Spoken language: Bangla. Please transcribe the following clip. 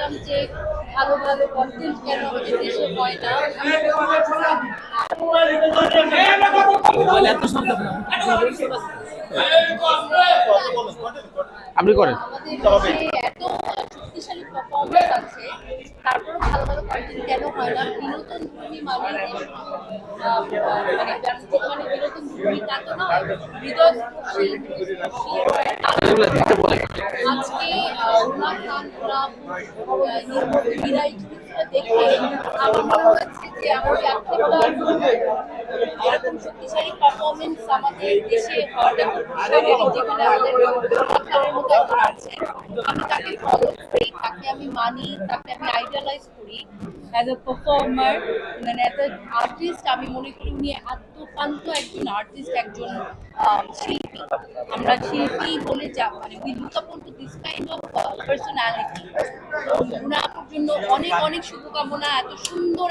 বলছিলাম যে ভালো ভালো কন্টেন্ট কেন আমাদের দেশে হয় না। আপনি করেন। আমাদের দেশে এত শক্তিশালী পারফরমেন্স আছে, তারপরে ভালো ভালো কন্টেন্ট কেন হয় না? বিনোদন ধর্মী মানে যে মানে বাণিজ্যিক মানে বিনোদন ধর্মী তা তো নয়, হৃদয়স্পর্শী এগুলো দিতে বলে। আজকে রুনা খান মীরাই চরিত্রটা দেখে আমার মনে হয়েছে যে আমাদের এরকম শক্তিশালী পারফরমেন্স আমাদের দেশে হওয়াটা খুব স্বাভাবিক, যেখানে আমাদের রুনা খানের মতো একজন আছে। আমি তাকে ফলো করি, তাকে আমি মানি, তাকে আমি আইডিয়ালাইজ করি অ্যাজ এ পারফর্মার, মানে অ্যাজ এ আর্টিস্ট। আমি মনে করি উনি আত্মপান্ত একজন আর্টিস্ট, একজন শিল্পী। আমরা শিল্পী বলে যা মানে উই লুক আপন to this kind of personality. তো রুনা আপুর জন্য অনেক অনেক শুভকামনা। এত সুন্দর